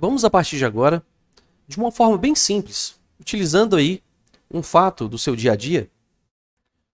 Vamos, a partir de agora, de uma forma bem simples, utilizando aí um fato do seu dia a dia,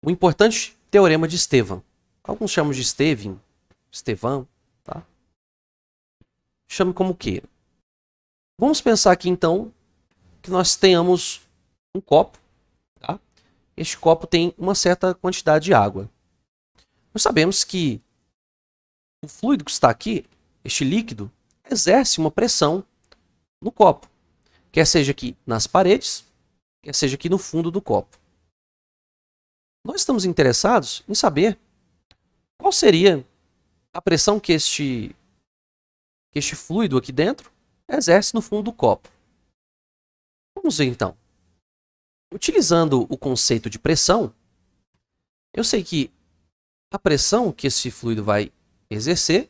o importante teorema de Estevam. Alguns chamam de Estevão, tá? Chame como queira. Vamos pensar aqui, então, que nós tenhamos um copo, tá? Este copo tem uma certa quantidade de água. Nós sabemos que o fluido que está aqui, este líquido, exerce uma pressão no copo, quer seja aqui nas paredes, quer seja aqui no fundo do copo. Nós estamos interessados em saber qual seria a pressão que este fluido aqui dentro exerce no fundo do copo. Vamos ver então. Utilizando o conceito de pressão, eu sei que a pressão que esse fluido vai exercer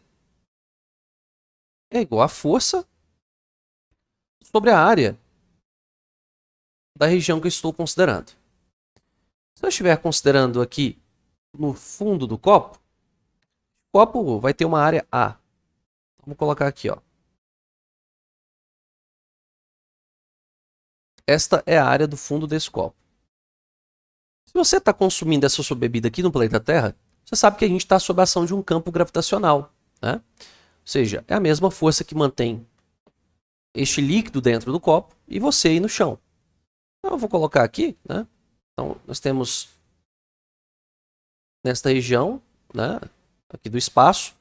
é igual à força sobre a área da região que eu estou considerando. Se eu estiver considerando aqui no fundo do copo, o copo vai ter uma área A. Vamos colocar aqui, ó. Esta é a área do fundo desse copo. Se você está consumindo essa sua bebida aqui no planeta Terra, você sabe que a gente está sob a ação de um campo gravitacional, né? Ou seja, é a mesma força que mantém este líquido dentro do copo e você aí no chão. Então, eu vou colocar aqui, né? Então, nós temos nesta região, né, aqui do espaço,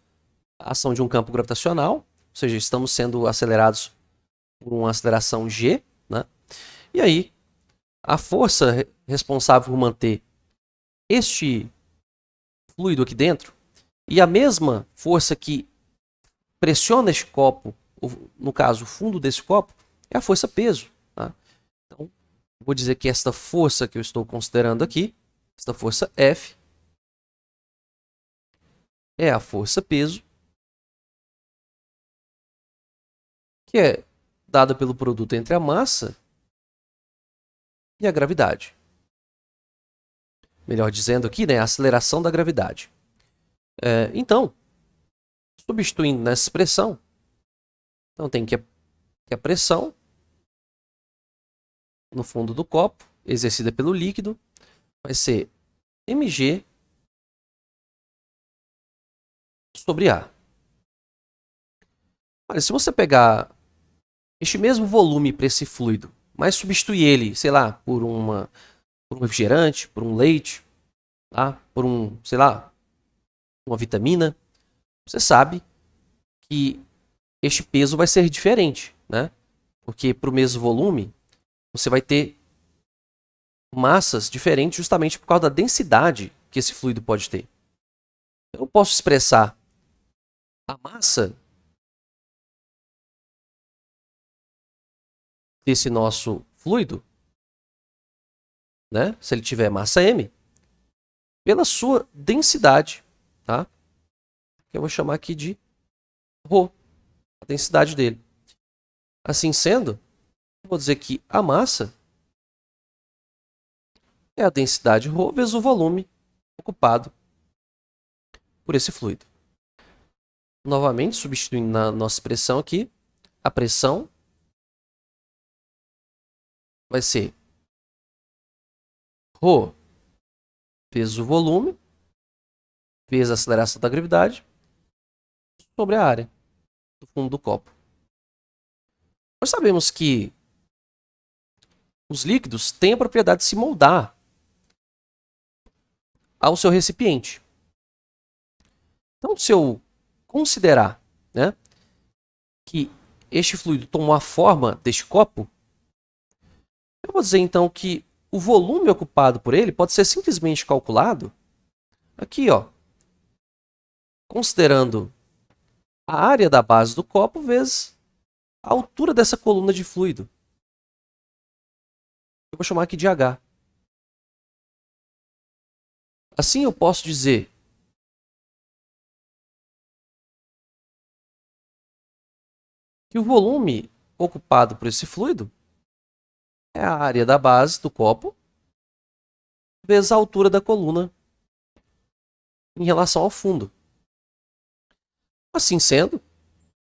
a ação de um campo gravitacional, ou seja, estamos sendo acelerados por uma aceleração g, né? E aí, a força responsável por manter este fluido aqui dentro e a mesma força que pressiona este copo, no caso, o fundo desse copo, é a força peso. Tá? Então, vou dizer que esta força que eu estou considerando aqui, esta força F, é a força peso, que é dada pelo produto entre a massa e a gravidade. Melhor dizendo aqui, né, a aceleração da gravidade. Então, substituindo nessa expressão, então tem que a pressão no fundo do copo, exercida pelo líquido, vai ser mg sobre A. Olha, se você pegar este mesmo volume para esse fluido, mas substituir ele, sei lá, por um refrigerante, por um leite, tá? Por sei lá, uma vitamina, você sabe que este peso vai ser diferente, né? Porque para o mesmo volume, você vai ter massas diferentes justamente por causa da densidade que esse fluido pode ter. Eu posso expressar a massa desse nosso fluido, né? Se ele tiver massa m, pela sua densidade, tá? Que eu vou chamar aqui de ρ, a densidade dele. Assim sendo, eu vou dizer que a massa é a densidade ρ vezes o volume ocupado por esse fluido. Novamente, substituindo na nossa expressão aqui, a pressão vai ser ρ vezes o volume, vezes a aceleração da gravidade, sobre a área do fundo do copo. Nós sabemos que os líquidos têm a propriedade de se moldar ao seu recipiente. Então, se eu considerar, né, que este fluido tomou a forma deste copo, eu vou dizer então que o volume ocupado por ele pode ser simplesmente calculado aqui, ó, considerando a área da base do copo vezes a altura dessa coluna de fluido. Eu vou chamar aqui de H. Assim eu posso dizer que o volume ocupado por esse fluido é a área da base do copo vezes a altura da coluna em relação ao fundo. Assim sendo,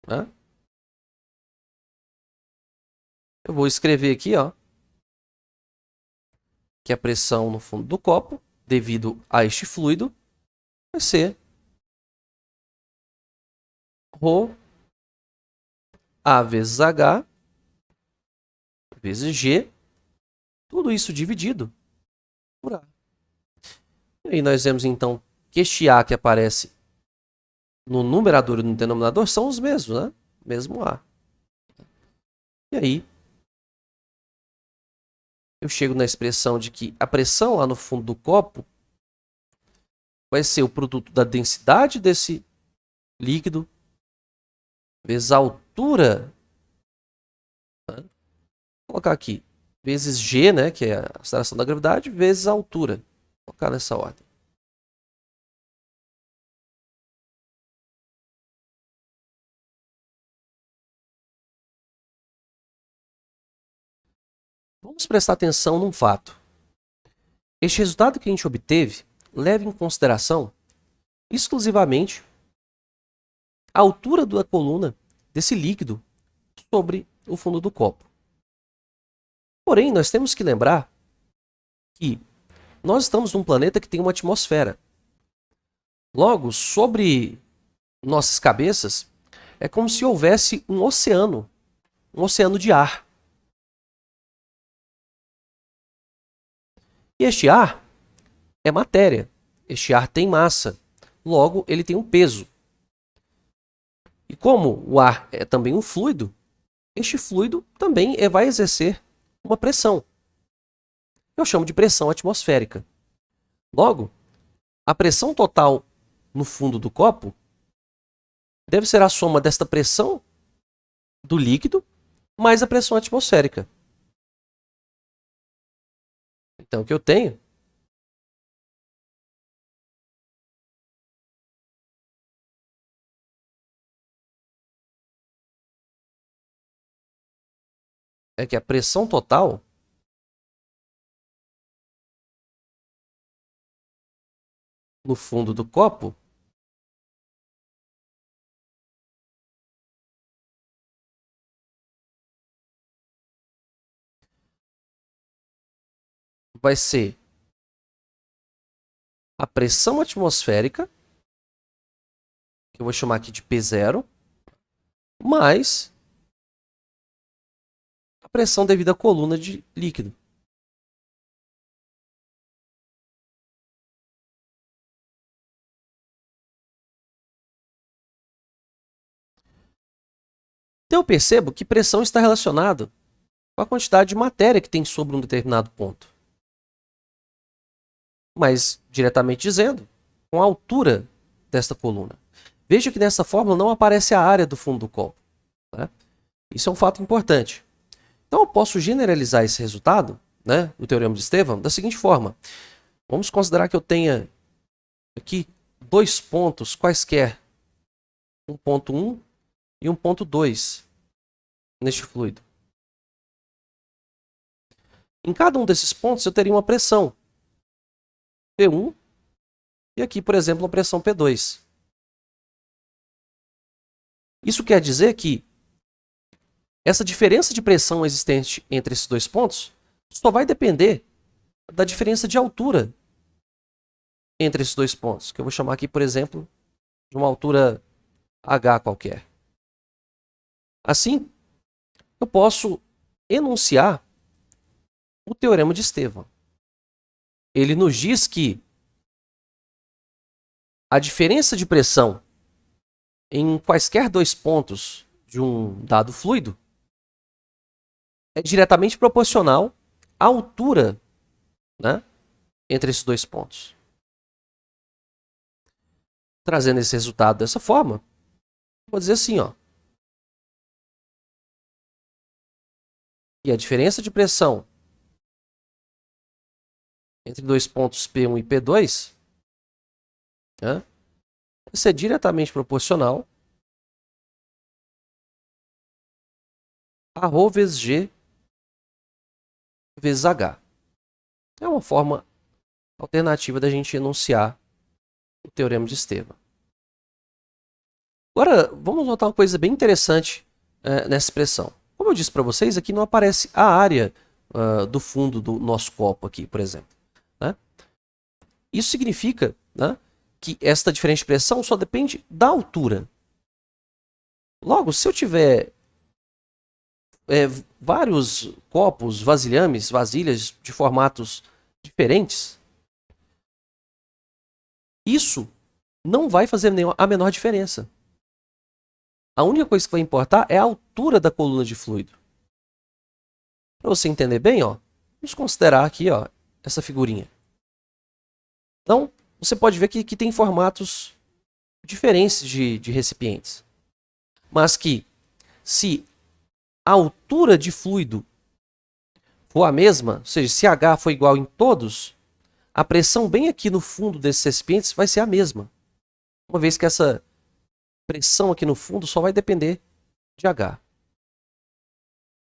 né, Eu vou escrever aqui, ó, que a pressão no fundo do copo, devido a este fluido, vai ser ρ A vezes H vezes G, tudo isso dividido por A. E aí nós vemos então que este A que aparece no numerador e no denominador são os mesmos, né? Mesmo A. E aí eu chego na expressão de que a pressão lá no fundo do copo vai ser o produto da densidade desse líquido vezes a altura, né? Vou colocar aqui, vezes G, né, que é a aceleração da gravidade, vezes a altura. Vou colocar nessa ordem. Vamos prestar atenção num fato. Este resultado que a gente obteve leva em consideração exclusivamente a altura da coluna desse líquido sobre o fundo do copo. Porém, nós temos que lembrar que nós estamos num planeta que tem uma atmosfera. Logo, sobre nossas cabeças, é como se houvesse um oceano de ar. E este ar é matéria, este ar tem massa, logo ele tem um peso. E como o ar é também um fluido, este fluido também vai exercer uma pressão. Eu chamo de pressão atmosférica. Logo, a pressão total no fundo do copo deve ser a soma desta pressão do líquido mais a pressão atmosférica. Então, o que eu tenho é que a pressão total no fundo do copo vai ser a pressão atmosférica, que eu vou chamar aqui de P0, mais a pressão devida à coluna de líquido. Então eu percebo que pressão está relacionada com a quantidade de matéria que tem sobre um determinado ponto. Mas, diretamente dizendo, com a altura desta coluna. Veja que dessa fórmula não aparece a área do fundo do copo, né? Isso é um fato importante. Então eu posso generalizar esse resultado, né, do Teorema de Estevam, da seguinte forma. Vamos considerar que eu tenha aqui dois pontos quaisquer, um ponto 1 e um ponto 2 neste fluido. Em cada um desses pontos eu teria uma pressão P1 e aqui, por exemplo, uma pressão P2. Isso quer dizer que essa diferença de pressão existente entre esses dois pontos só vai depender da diferença de altura entre esses dois pontos, que eu vou chamar aqui, por exemplo, de uma altura H qualquer. Assim, eu posso enunciar o Teorema de Estevam. Ele nos diz que a diferença de pressão em quaisquer dois pontos de um dado fluido é diretamente proporcional à altura, né, entre esses dois pontos. Trazendo esse resultado dessa forma, vou dizer assim, ó, que a diferença de pressão entre dois pontos P1 e P2, né, vai ser diretamente proporcional a ρ vezes G vezes H. É uma forma alternativa da gente enunciar o Teorema de Estevam. Agora, vamos notar uma coisa bem interessante nessa expressão. Como eu disse para vocês, aqui não aparece a área do fundo do nosso copo aqui, por exemplo. Né? Isso significa, né, que esta diferença de pressão só depende da altura. Logo, se eu tiver vários copos, vasilhames, vasilhas de formatos diferentes, isso não vai fazer a menor diferença. A única coisa que vai importar é a altura da coluna de fluido. Para você entender bem, ó, vamos considerar aqui, ó, essa figurinha. Então, você pode ver que tem formatos diferentes de recipientes. Mas que, se a altura de fluido for a mesma, ou seja, se H for igual em todos, a pressão bem aqui no fundo desses recipientes vai ser a mesma. Uma vez que essa pressão aqui no fundo só vai depender de H.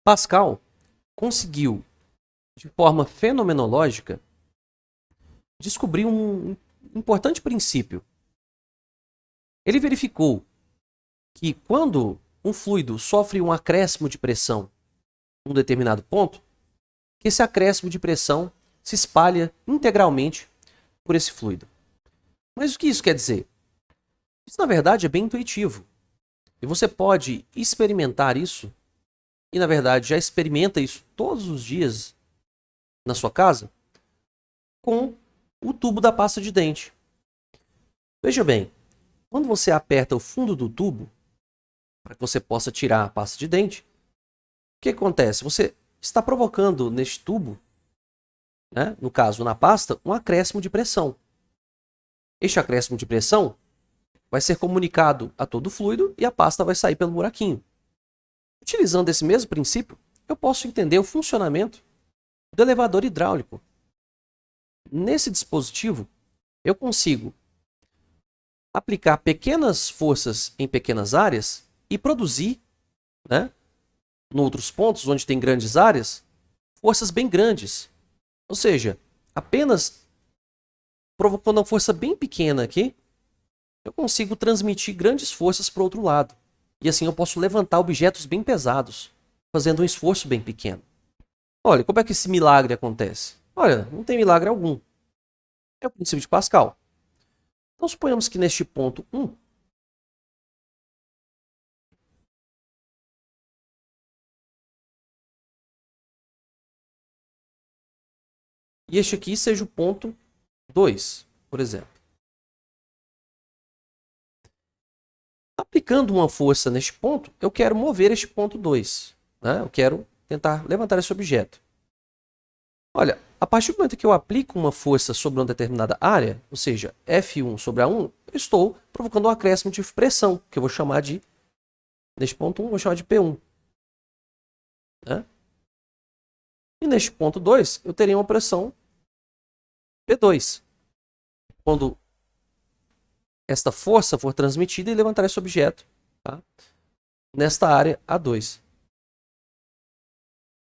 Pascal conseguiu, de forma fenomenológica, descobrir um importante princípio. Ele verificou que quando um fluido sofre um acréscimo de pressão em um determinado ponto, que esse acréscimo de pressão se espalha integralmente por esse fluido. Mas o que isso quer dizer? Isso, na verdade, é bem intuitivo. E você pode experimentar isso, e, na verdade, já experimenta isso todos os dias na sua casa, com o tubo da pasta de dente. Veja bem, quando você aperta o fundo do tubo, para que você possa tirar a pasta de dente, o que acontece? Você está provocando neste tubo, né, no caso na pasta, um acréscimo de pressão. Este acréscimo de pressão vai ser comunicado a todo o fluido e a pasta vai sair pelo buraquinho. Utilizando esse mesmo princípio, eu posso entender o funcionamento do elevador hidráulico. Nesse dispositivo, eu consigo aplicar pequenas forças em pequenas áreas e produzir, né, em outros pontos onde tem grandes áreas, forças bem grandes. Ou seja, apenas provocando uma força bem pequena aqui, eu consigo transmitir grandes forças para o outro lado. E assim eu posso levantar objetos bem pesados, fazendo um esforço bem pequeno. Olha, como é que esse milagre acontece? Olha, não tem milagre algum. É o princípio de Pascal. Então, suponhamos que neste ponto 1, e este aqui seja o ponto 2, por exemplo. Aplicando uma força neste ponto, eu quero mover este ponto 2. Né? Eu quero tentar levantar esse objeto. Olha, a partir do momento que eu aplico uma força sobre uma determinada área, ou seja, F1 sobre A1, eu estou provocando um acréscimo de pressão, que eu vou chamar de, neste ponto 1, eu vou chamar de P1. Né? E neste ponto 2, eu teria uma pressão P2. Quando esta força for transmitida e levantar esse objeto, tá, nesta área A2.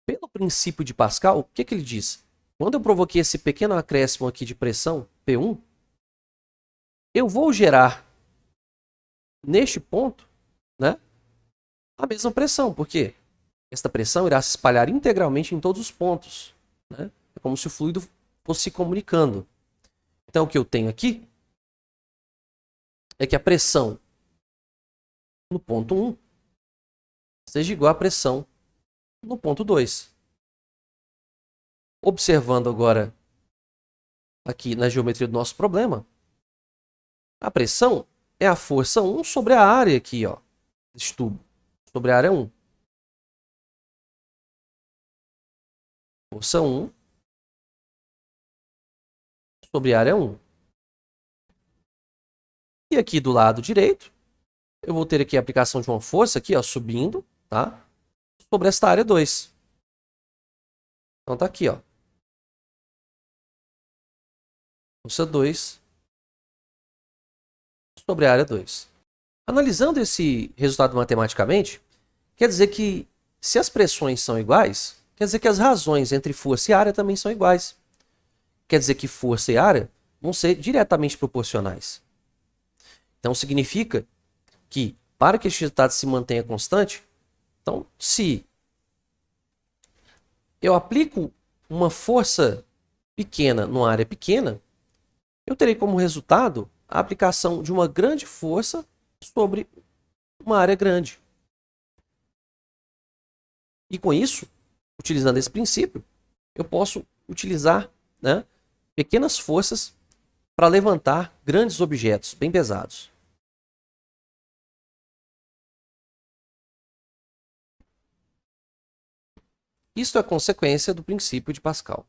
Pelo princípio de Pascal, o que ele diz? Quando eu provoquei esse pequeno acréscimo aqui de pressão, P1, eu vou gerar, neste ponto, né, a mesma pressão, porque esta pressão irá se espalhar integralmente em todos os pontos. Né? É como se o fluido fosse se comunicando. Então, o que eu tenho aqui é que a pressão no ponto 1 seja igual à pressão no ponto 2. Observando agora aqui na geometria do nosso problema, a pressão é a força 1 sobre a área aqui, ó, desse tubo, sobre a área 1. Força 1 sobre a área 1. E aqui do lado direito, eu vou ter aqui a aplicação de uma força aqui, ó, subindo, tá? Sobre esta área 2. Então tá aqui, ó. Força 2 sobre a área 2. Analisando esse resultado matematicamente, quer dizer que se as pressões são iguais, quer dizer que as razões entre força e área também são iguais. Quer dizer que força e área vão ser diretamente proporcionais. Então significa que para que este resultado se mantenha constante, então se eu aplico uma força pequena numa área pequena, eu terei como resultado a aplicação de uma grande força sobre uma área grande. E com isso, utilizando esse princípio, eu posso utilizar, né, pequenas forças para levantar grandes objetos bem pesados. Isso é consequência do princípio de Pascal.